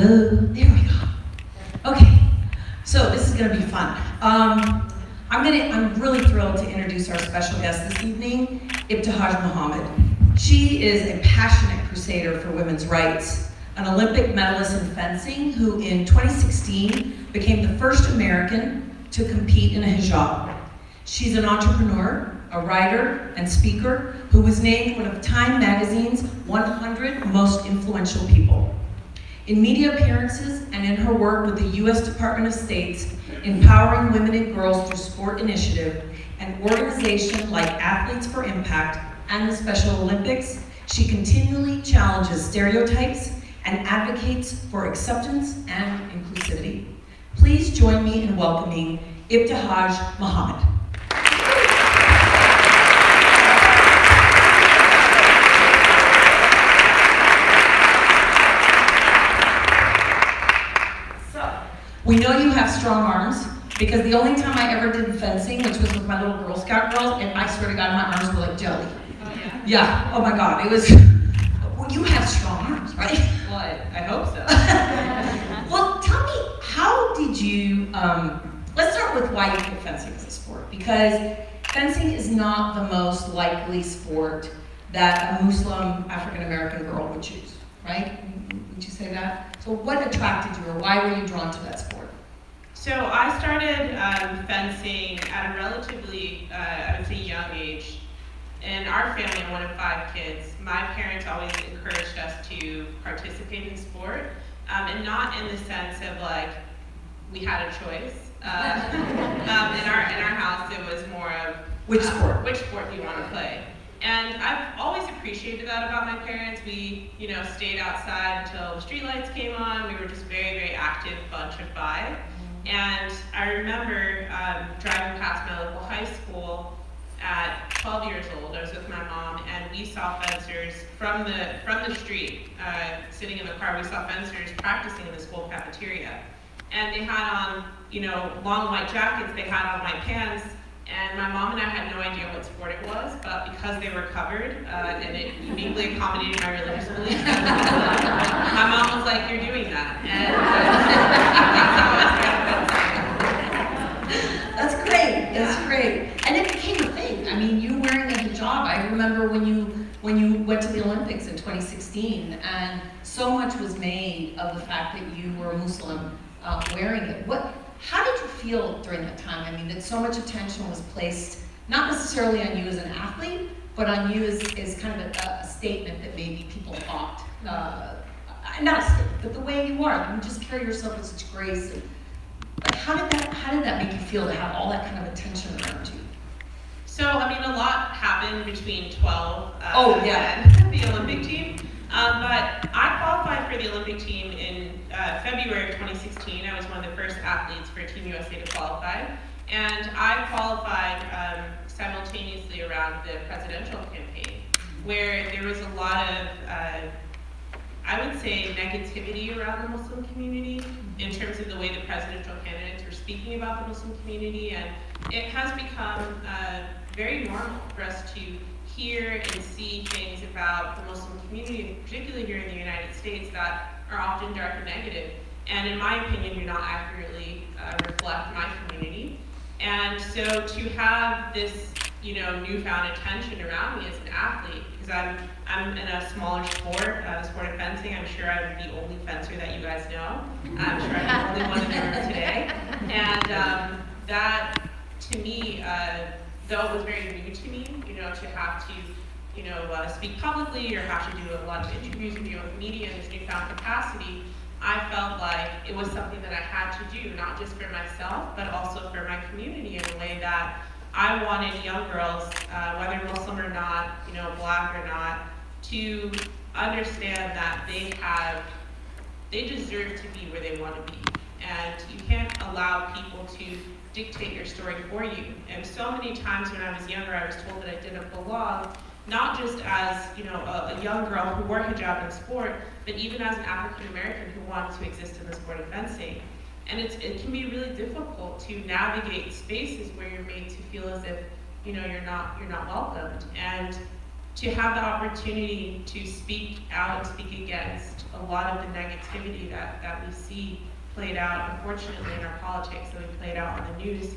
Hello, there we go. Okay, so this is gonna be fun. I'm really thrilled to introduce our special guest this evening, Ibtihaj Muhammad. She is a passionate crusader for women's rights, an Olympic medalist in fencing who in 2016 became the first American to compete in a hijab. She's an entrepreneur, a writer, and speaker who was named one of Time Magazine's 100 most influential people. In media appearances and in her work with the U.S. Department of State's Empowering Women and Girls Through Sport initiative, an organization like Athletes for Impact and the Special Olympics, she continually challenges stereotypes and advocates for acceptance and inclusivity. Please join me in welcoming Ibtihaj Muhammad. We know you have strong arms because the only time I ever did fencing, which was with my little Girl Scout girls, and I swear to God, my arms were like jelly. Oh yeah? Yeah, oh my God, it was, well, you have strong arms, right? Well, I hope so. Well, tell me, how did you, let's start with why you picked fencing as a sport, because fencing is not the most likely sport that a Muslim African-American girl would choose, right? Would you say that? So what attracted you, or why were you drawn to that sport? So I started fencing at a relatively, I would say, young age. In our family, I'm one of 5 kids. My parents always encouraged us to participate in sport, and not in the sense of like we had a choice. In our house, it was more of which sport? Which sport do you want to play? And I've always appreciated that about my parents. We, stayed outside until the streetlights came on. We were just very, very active bunch of 5. And I remember driving past my local high school at 12 years old. I was with my mom, and we saw fencers from the street, sitting in the car. We saw fencers practicing in the school cafeteria, and they had on, long white jackets. They had on white pants. And my mom and I had no idea what sport it was, but because they were covered, and it uniquely accommodated my religious beliefs, my mom was like, "You're doing that." And that's great. That's great. And it became a thing. I mean, you wearing a hijab. I remember when you went to the Olympics in 2016, and so much was made of the fact that you were a Muslim wearing it. How did you feel during that time? I mean, that so much attention was placed, not necessarily on you as an athlete, but on you as kind of a statement that maybe people thought, not a statement, but the way you are. You just carry yourself with such grace. Like, how did that make you feel to have all that kind of attention around you? So, I mean, a lot happened between 12 yeah. and the Olympic team. But I qualified for the Olympic team in February of 2016. I was one of the first athletes for Team USA to qualify. And I qualified simultaneously around the presidential campaign, where there was a lot of, I would say, negativity around the Muslim community in terms of the way the presidential candidates were speaking about the Muslim community. And it has become very normal for us to hear and see things about the Muslim community, particularly here in the United States, that are often dark and negative, and in my opinion, do not accurately reflect my community. And so to have this, newfound attention around me as an athlete, because I'm in a smaller sport, the sport of fencing. I'm sure I'm the only fencer that you guys know. I'm sure I'm the only one in the room today, and that to me. Though it was very new to me, to have to, speak publicly or have to do a lot of interviews and deal with media in this newfound capacity, I felt like it was something that I had to do, not just for myself, but also for my community in a way that I wanted young girls, whether Muslim or not, Black or not, to understand that they deserve to be where they want to be. And you can't allow people to dictate your story for you. And so many times when I was younger, I was told that I didn't belong, not just as a young girl who wore hijab in sport, but even as an African American who wanted to exist in the sport of fencing. And it can be really difficult to navigate spaces where you're made to feel as if you're not welcomed. And to have the opportunity to speak out and speak against a lot of the negativity that we see played out, unfortunately, in our politics, that we played out on the news,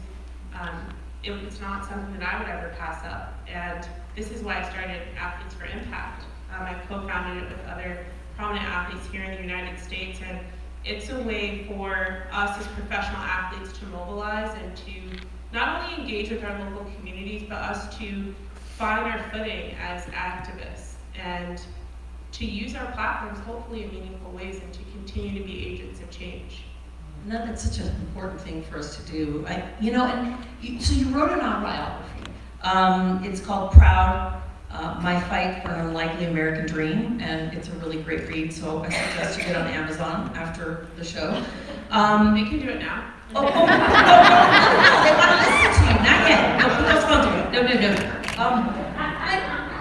it's not something that I would ever pass up. And this is why I started Athletes for Impact. I co-founded it with other prominent athletes here in the United States, and it's a way for us as professional athletes to mobilize and to not only engage with our local communities, but us to find our footing as activists and to use our platforms hopefully in meaningful ways and to continue to be agents of change. And that's such an important thing for us to do. So you wrote an autobiography. It's called Proud, My Fight for an Unlikely American Dream, and it's a really great read, so I suggest you get on Amazon after the show. We can do it now. No, they want to listen to you, not yet. No, put those phones away. No.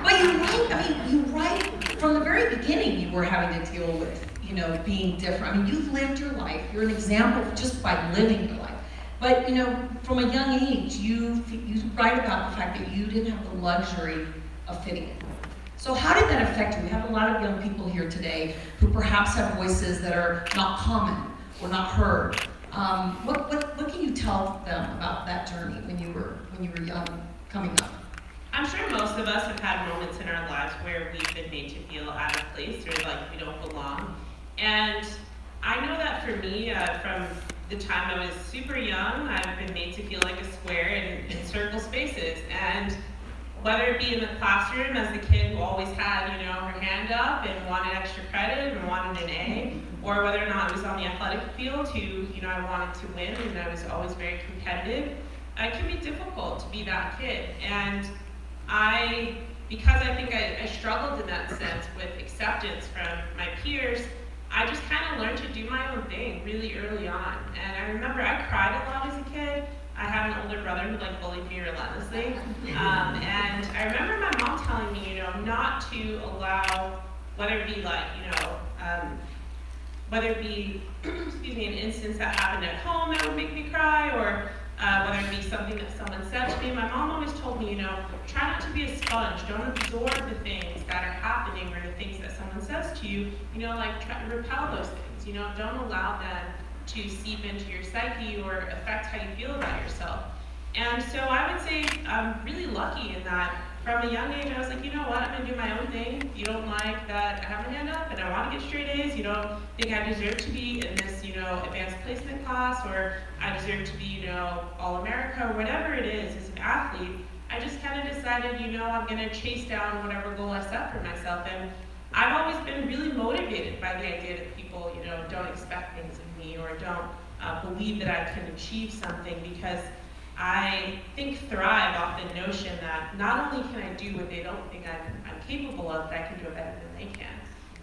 But you write, from the very beginning you were having to deal with, being different. I mean, you've lived your life. You're an example just by living your life. But, from a young age, you write about the fact that you didn't have the luxury of fitting in. So how did that affect you? We have a lot of young people here today who perhaps have voices that are not common or not heard. What can you tell them about that journey when you were young, coming up? I'm sure most of us have had moments in our lives where we've been made to feel out of place or like we don't belong. And I know that for me, from the time I was super young, I've been made to feel like a square in circle spaces. And whether it be in the classroom as the kid who always had, her hand up and wanted extra credit and wanted an A, or whether or not it was on the athletic field who, I wanted to win and I was always very competitive, it can be difficult to be that kid. And because I think I struggled in that sense with acceptance from my peers, I just kind of learned to do my own thing really early on. And I remember I cried a lot as a kid. I had an older brother who bullied me relentlessly. And I remember my mom telling me, not to allow, whether it be whether it be, an instance that happened at home that would make me cry, or whether it be something that someone said to me. My mom always told me, try not to be a sponge. Don't absorb the things that are happening or the things that someone says to you. Try to repel those things. Don't allow them to seep into your psyche or affect how you feel about yourself. And so I would say I'm really lucky in that from a young age I was like, you know what, I'm gonna do my own thing. You don't like that I have my hand up and I want to get straight A's. You don't think I deserve to be in this, advanced placement class, or I deserve to be, All-America, or whatever it is as an athlete. I just kind of decided, I'm gonna chase down whatever goal I set for myself. And I've always been really motivated by the idea that people, don't expect things of me or don't believe that I can achieve something, because I thrive off the notion that not only can I do what they don't think I'm capable of, but I can do it better than they can.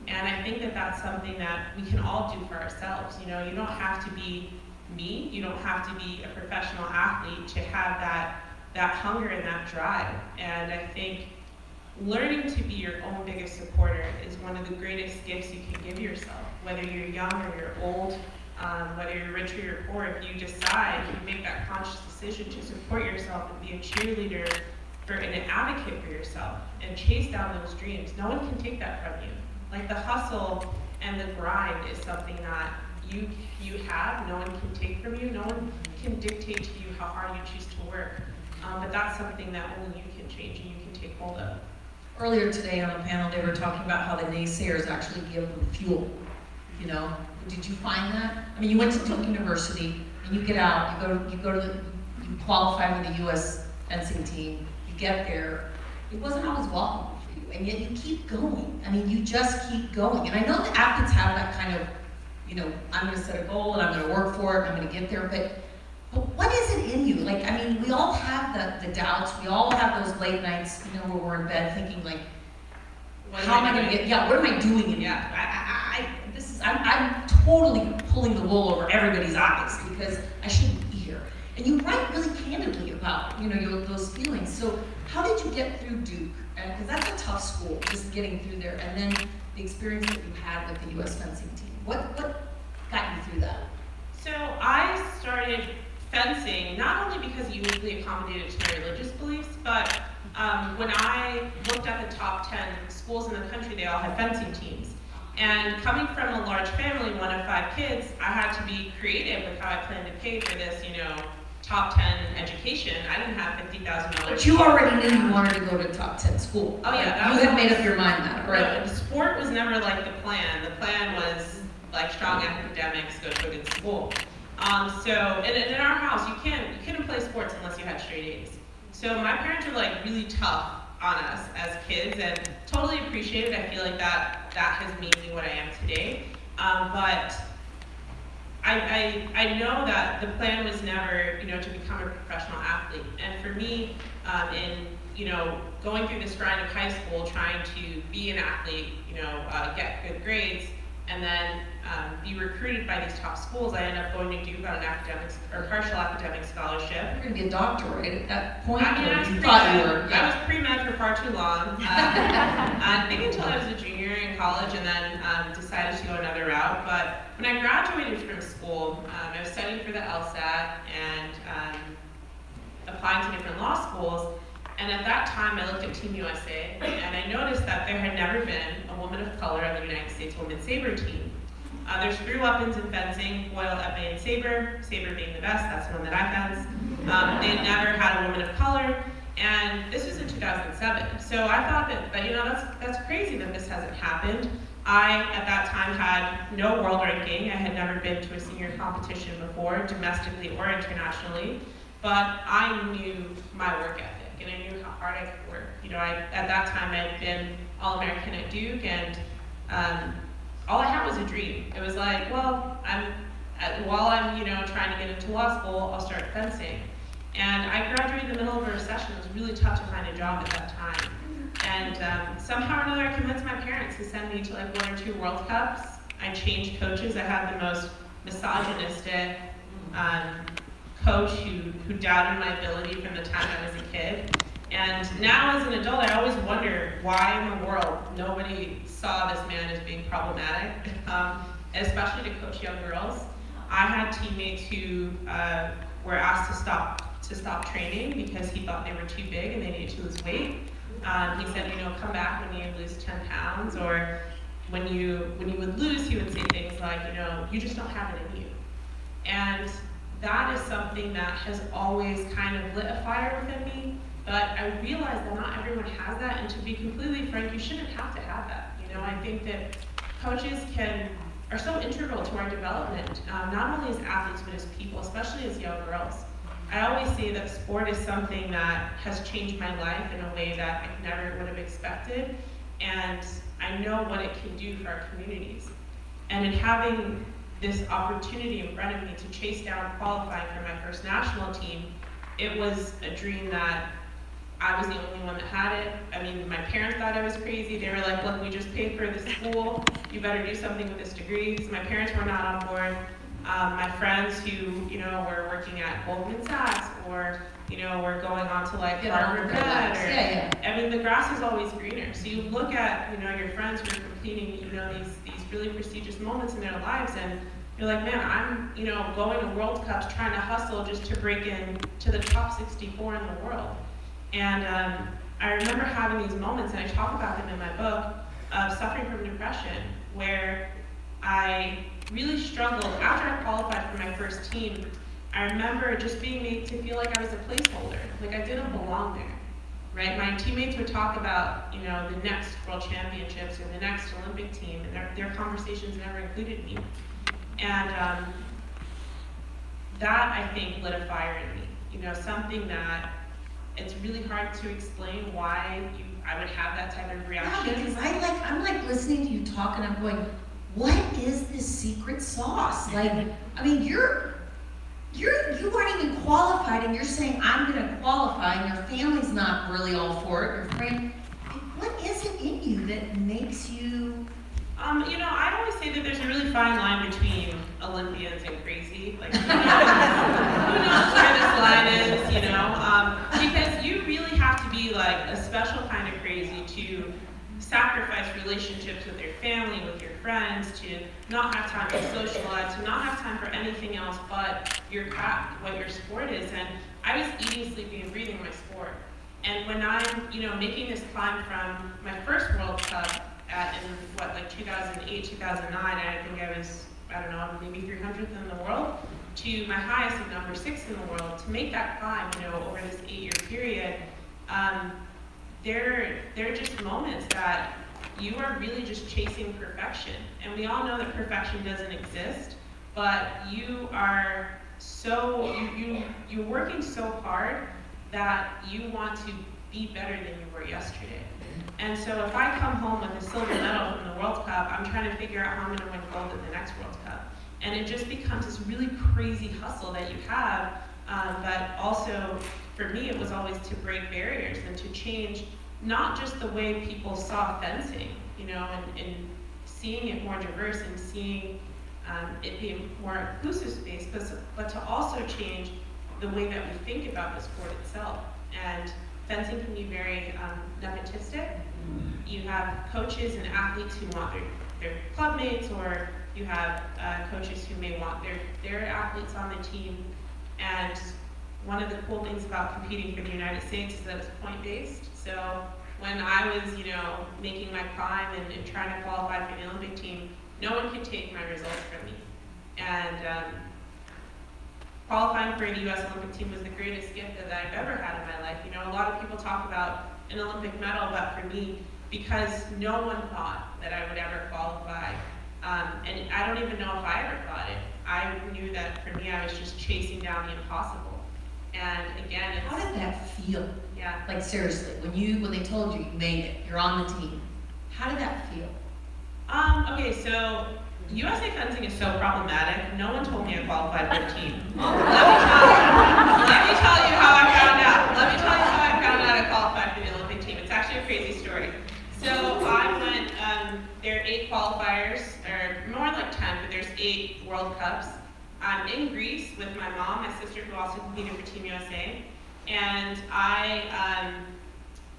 And I think that that's something that we can all do for ourselves. You don't have to be me. You don't have to be a professional athlete to have that hunger and that drive. And I think learning to be your own biggest supporter is one of the greatest gifts you can give yourself, whether you're young or you're old, whether you're rich or you're poor. If you decide, you make that conscious decision to support yourself and be a cheerleader and an advocate for yourself and chase down those dreams, no one can take that from you. The hustle and the grind is something that you have, no one can take from you, no one can dictate to you how hard you choose to work. But that's something that only you can change and you can take hold of. Earlier today on the panel, they were talking about how the naysayers actually give them fuel. Did you find that? I mean, you went to Duke University, and you get out, you qualify for the U.S. fencing team, you get there. It wasn't always welcome for you, and yet you keep going. I mean, you just keep going. And I know the athletes have that kind of, I'm going to set a goal, and I'm going to work for it, and I'm going to get there, but what is it in you? We all have the doubts, we all have those late nights, where we're in bed thinking how am I going to what am I doing in here? I'm totally pulling the wool over everybody's eyes because I shouldn't be here. And you write really candidly about, those feelings. So how did you get through Duke? Because that's a tough school, just getting through there. And then the experience that you had with the U.S. fencing team. What got you through that? So I started fencing not only because it uniquely accommodated to my religious beliefs, but when I looked at the top 10 schools in the country, they all had fencing teams. And coming from a large family, one of 5 kids, I had to be creative with how I planned to pay for this, top 10 education. I didn't have $50,000. But you already knew you wanted to go to top 10 school. Oh yeah. You had made up your mind that, right? No, sport was never like the plan. The plan was like strong academics, go to a good school. And in our house, you couldn't play sports unless you had straight A's. So my parents were like really tough on us as kids, and totally appreciated. I feel like that has made me what I am today. But I know that the plan was never, to become a professional athlete. And for me, going through this grind of high school, trying to be an athlete, get good grades, and then be recruited by these top schools, I ended up going to Duke on an academics or partial academic scholarship. You're going to be a doctor, right, at that point? I was pre-med for far too long. I think until I was a junior in college, and then decided to go another route. But when I graduated from school, I was studying for the LSAT and applying to different law schools. And at that time, I looked at Team USA, and I noticed that there had never been a woman of color on the United States Women's Saber team. There's 3 weapons in fencing: foil, epee, and saber. Saber being the best, that's the one that I fence. They had never had a woman of color, and this was in 2007. So I thought that that's crazy that this hasn't happened. I, at that time, had no world ranking. I had never been to a senior competition before, domestically or internationally, but I knew my work ethic. And I knew how hard I could work. At that time, I had been All-American at Duke, and all I had was a dream. It was like, well, while I'm trying to get into law school, I'll start fencing. And I graduated in the middle of a recession. It was really tough to find a job at that time. And somehow or another, I convinced my parents to send me to like 1 or 2 World Cups. I changed coaches. I had the most misogynistic coach who doubted my ability from the time I was a kid. And now as an adult, I always wonder why in the world nobody saw this man as being problematic, especially to coach young girls. I had teammates who were asked to stop training because he thought they were too big and they needed to lose weight. He said, come back when you lose 10 pounds, or when you would lose, he would say things like, you just don't have it in you. And that is something that has always kind of lit a fire within me, but I realize that not everyone has that, and to be completely frank, you shouldn't have to have that. I think that coaches are so integral to our development, not only as athletes, but as people, especially as young girls. I always say that sport is something that has changed my life in a way that I never would have expected, and I know what it can do for our communities. And in having this opportunity in front of me to chase down qualifying for my first national team, it was a dream that I was the only one that had it. I mean, my parents thought I was crazy. They were like, look, we just paid for the school. You better do something with this degree. So my parents were not on board. My friends who, were working at Goldman Sachs, or, were going on to like Harvard Med, I mean, the grass is always greener. So you look at, your friends who are completing, these really prestigious moments in their lives, and you're like, man, I'm, going to World Cups, trying to hustle just to break in to the top 64 in the world. And I remember having these moments, and I talk about them in my book, of suffering from depression, where I really struggled. After I qualified for my first team, I remember just being made to feel like I was a placeholder, like I didn't belong there, right? My teammates would talk about, the next World Championships or the next Olympic team, and their conversations never included me. And that, I think, lit a fire in me, something that it's really hard to explain why I would have that type of reaction. Yeah, because I'm like listening to you talk, and I'm going, what is this secret sauce? Like, I mean, you aren't even qualified, and you're saying I'm going to qualify, and your family's not really all for it. Your friend, what is it in you that makes you? I always say that there's a really fine line between Olympians and crazy. Like, who knows where this line is? Because you really have to be like a special kind of crazy to sacrifice relationships with your family, with your friends, to not have time to socialize, to not have time for anything else but your craft, what your sport is. And I was eating, sleeping, and breathing my sport. And when I'm, making this climb from my first World Cup in 2008, 2009, I think I was, maybe 300th in the world, to my highest of number 6 in the world, to make that climb, over this 8-year period, there are just moments that you are really just chasing perfection. And we all know that perfection doesn't exist, but you are you're working so hard that you want to be better than you were yesterday. And so if I come home with a silver medal from the World Cup, I'm trying to figure out how I'm going to win gold in the next World Cup. And it just becomes this really crazy hustle that you have, but also, for me, it was always to break barriers and to change not just the way people saw fencing, and seeing it more diverse and seeing it be a more inclusive space, but to also change the way that we think about the sport itself. And fencing can be very nepotistic. You have coaches and athletes who want their club mates, or you have coaches who may want their athletes on the team. And one of the cool things about competing for the United States is that it's point-based. So when I was, making my climb and trying to qualify for the Olympic team, no one could take my results from me. And qualifying for the U.S. Olympic team was the greatest gift that I've ever had in my life. A lot of people talk about an Olympic medal, but for me, because no one thought that I would ever qualify, and I don't even know if I ever thought it. I knew that for me, I was just chasing down the impossible. And again, How did that feel? Yeah. Like seriously, when they told you made it, you're on the team, how did that feel? Okay, so USA fencing is so problematic. No one told me I qualified for a team. Let me tell you how I found out. Let me tell you how I found out I qualified for the Olympic team. It's actually a crazy story. So I went, there are 8 qualifiers, or more like 10, but there's 8 World Cups. I'm in Greece with my mom, my sister who also competed for Team USA, and I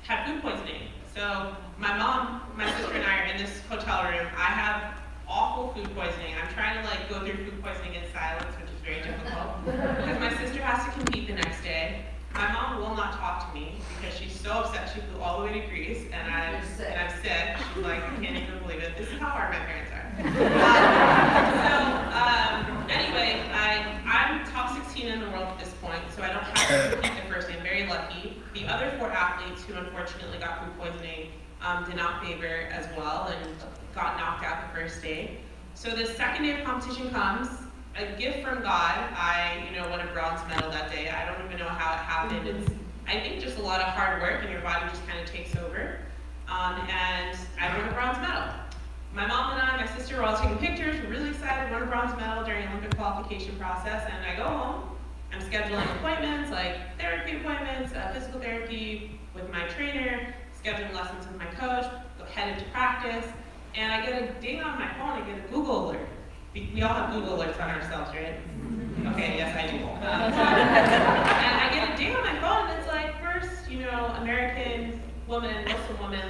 had food poisoning. So my mom, my sister, and I are in this hotel room. I have awful food poisoning. I'm trying to go through food poisoning in silence, which is very difficult, because my sister has to compete the next day. My mom will not talk to me because she's so upset. She flew all the way to Greece, and I'm sick. She's like, I can't even believe it. This is how hard my parents are. Anyway, I'm top 16 in the world at this point, so I don't have to compete the first day. I'm very lucky. The other 4 athletes who unfortunately got food poisoning did not favor as well and got knocked out the first day. So the second day of competition comes, a gift from God. I, won a bronze medal that day. I don't even know how it happened. It's, I think, just a lot of hard work, and your body just kind of takes over. And I won a bronze medal. My mom and I, my sister, were all taking pictures. We're really excited. Won a bronze medal during the Olympic qualification process, and I go home. I'm scheduling appointments, like therapy appointments, physical therapy with my trainer, scheduling lessons with my coach, headed to practice, and I get a ding on my phone. I get a Google alert. We all have Google alerts on ourselves, right? Okay, yes, I do. And I get a ding on my phone, and it's like, first, American woman, Muslim woman,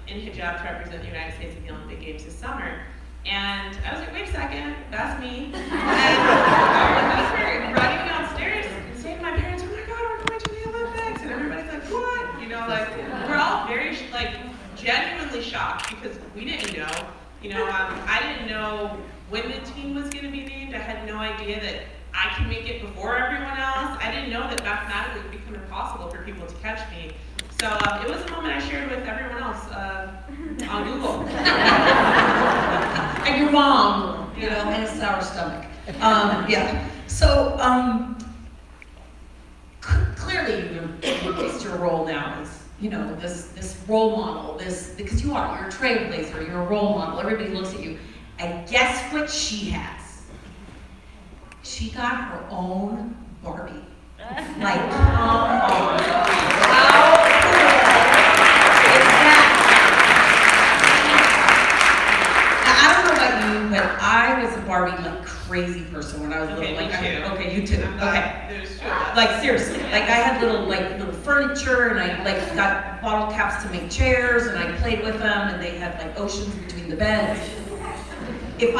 in hijab to represent the United States at the Olympic Games this summer. And I was like, wait a second, that's me. And I remember running downstairs and saying to my parents, oh my God, we're going to the Olympics. And everybody's like, what? We're all very, genuinely shocked because we didn't know. I didn't know when the team was going to be named. I had no idea that I could make it before everyone else. I didn't know that mathematically it would become impossible for people to catch me. So it was a moment I shared with everyone else on Google. And your mom, and a sour stomach. Yeah. So clearly you embraced your role now as, this role model, because you're a trailblazer, you're a role model, everybody looks at you. And guess what she has? She got her own Barbie. Come on. How cool is that? Now, I don't know about you, but I was a Barbie crazy person when I was little. Okay, you too. Okay. There's 2 of us. Seriously, I had little furniture, and I got bottle caps to make chairs, and I played with them, and they had oceans between the beds. If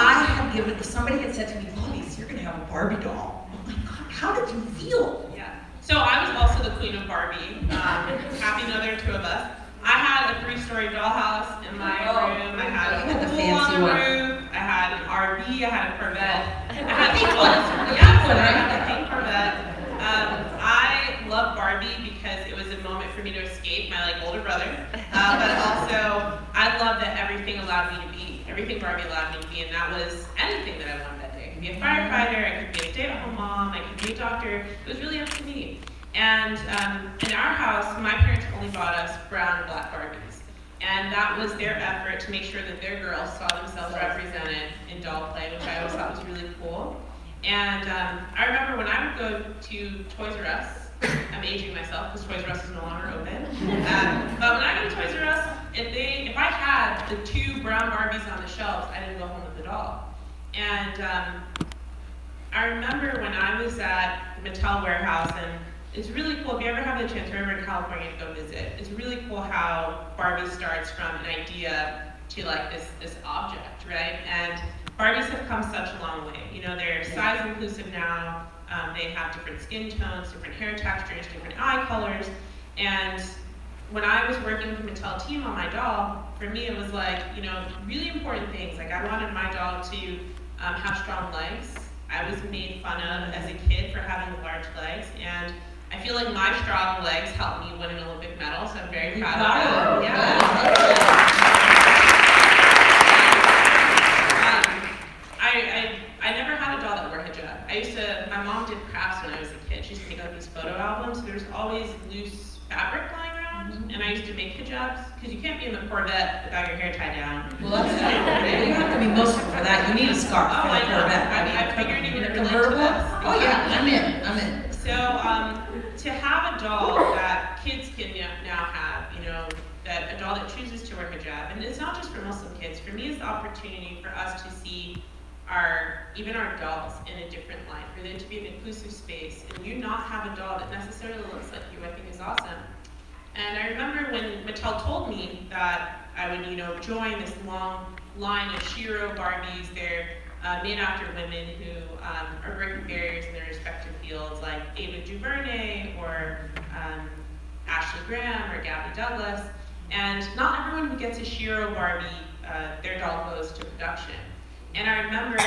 somebody had said to me, Bobby, you're gonna have a Barbie doll, oh my God, how did you feel? Yeah. So I was also the queen of Barbie. Happy another two of us. I had a 3-story dollhouse in my room. I had a pool on the roof. I had an RV. I had a Corvette. I had a pink Corvette. I love Barbie because it was a moment for me to escape my older brother. But also, I love that everything allowed me to be. Everything Barbie allowed me to be, and that was anything that I wanted that day. I could be a firefighter. I could be a stay-at-home mom. I could be a doctor. It was really up to me. And in our house, my parents only bought us brown and black Barbies. And that was their effort to make sure that their girls saw themselves represented in doll play, which I always thought was really cool. And I remember when I would go to Toys R Us, I'm aging myself because Toys R Us is no longer open. But when I go to Toys R Us, if I had the 2 brown Barbies on the shelves, I didn't go home with the doll. And I remember when I was at the Mattel warehouse, and it's really cool, if you ever have the chance, we're ever in California to go visit, it's really cool how Barbie starts from an idea to this object, right? And Barbies have come such a long way. You know, they're size inclusive now, they have different skin tones, different hair textures, different eye colors, and when I was working with the Mattel team on my doll, for me it was really important things. I wanted my doll to have strong legs. I was made fun of as a kid for having large legs, and I feel like my strong legs helped me win an Olympic medal, so I'm very proud of it. Yeah. I never had a doll that wore hijab. My mom did crafts when I was a kid. She used to make these photo albums, so there was always loose fabric lying around, and I used to make hijabs, because you can't be in the Corvette without your hair tied down. Well, that's true. You have to be Muslim for that. You need a scarf for the Corvette. I figured you would relate to convertible? this. Oh yeah, I'm in. So, to have a doll that kids can now have, that a doll that chooses to wear hijab, and it's not just for Muslim kids, for me it's the opportunity for us to see even our dolls in a different light, for there to be an inclusive space, and you not have a doll that necessarily looks like you, I think is awesome. And I remember when Mattel told me that I would, join this long line of Shiro Barbies. They're made after women who are breaking barriers in their respective fields, like Ava DuVernay or Ashley Graham or Gabby Douglas. And not everyone who gets a Shiro Barbie, their doll goes to production. And I remember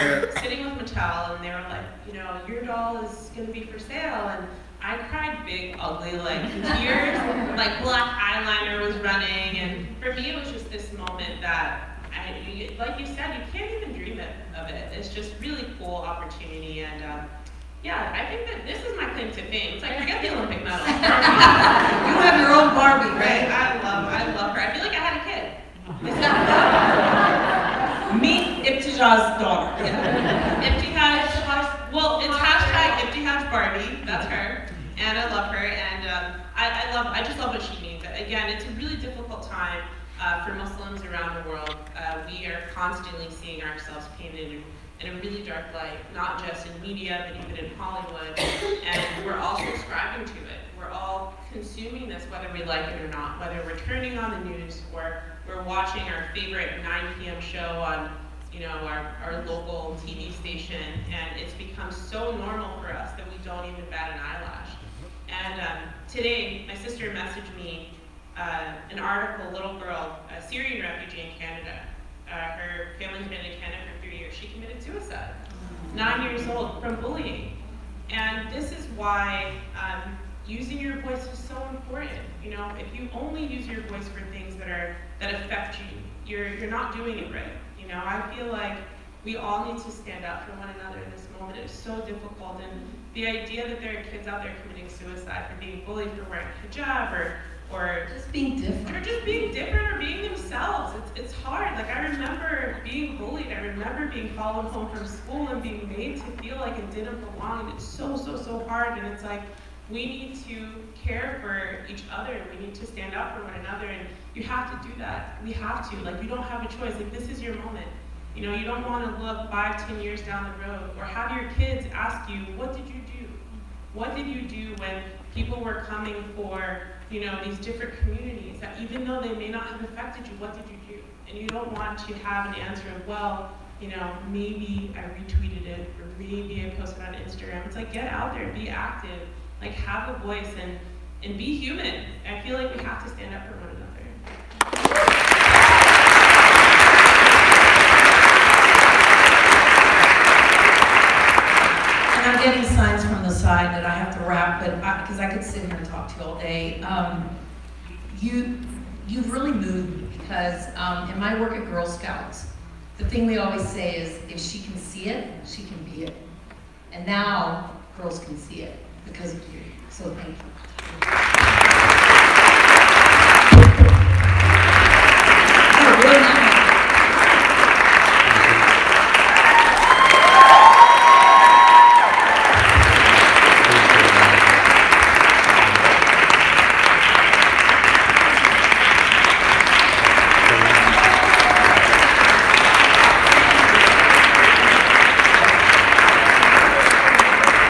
sitting with Mattel, and they were like, your doll is going to be for sale. And I cried big, ugly, tears, black eyeliner was running. And for me, it was just this moment that, like you said, you can't even dream of it. It's just really cool opportunity. And yeah, I think that this is my claim to fame. It's forget the Olympic medal. You have your own Barbie, right? I love her. I feel like I had a kid. Meet Ibtihaj's daughter. Yeah. Ibtihaj. Well, it's hashtag Ibtihaj Barbie. That's her, and I love her. And I just love what she means. Again, it's a really difficult time for Muslims around the world. We are constantly seeing ourselves painted in a really dark light, not just in media, but even in Hollywood. And we're all subscribing to it. We're all consuming this, whether we like it or not, whether we're turning on the news or we're watching our favorite 9 p.m. show on our local TV station, and it's become so normal for us that we don't even bat an eyelash. And today, my sister messaged me an article, a little girl, a Syrian refugee in Canada. Her family's been in Canada for 3 years. She committed suicide, 9 years old, from bullying. And this is why using your voice is so important. If you only use your voice for things that affect you, you're not doing it right. I feel like we all need to stand up for one another in this moment. It's so difficult, and the idea that there are kids out there committing suicide for being bullied for wearing hijab or just being different. Or just being different or being themselves. It's hard. I remember being bullied. I remember being followed home from school and being made to feel like it didn't belong. And it's so hard. And it's we need to care for each other. We need to stand up for one another. And you have to do that. We have to. You don't have a choice. This is your moment. You don't want to look 5-10 years down the road or have your kids ask you, what did you do? What did you do when people were coming for these different communities that even though they may not have affected you, what did you do? And you don't want to have an answer of, well, maybe I retweeted it or maybe I posted on Instagram. It's get out there, be active, like have a voice and be human. I feel like we have to stand up for one another. And I'm getting signs from the side that I have to wrap, but because I could sit here and talk to you all day. You've really moved me because in my work at Girl Scouts, the thing we always say is if she can see it, she can be it. And now girls can see it because of you. So thank you.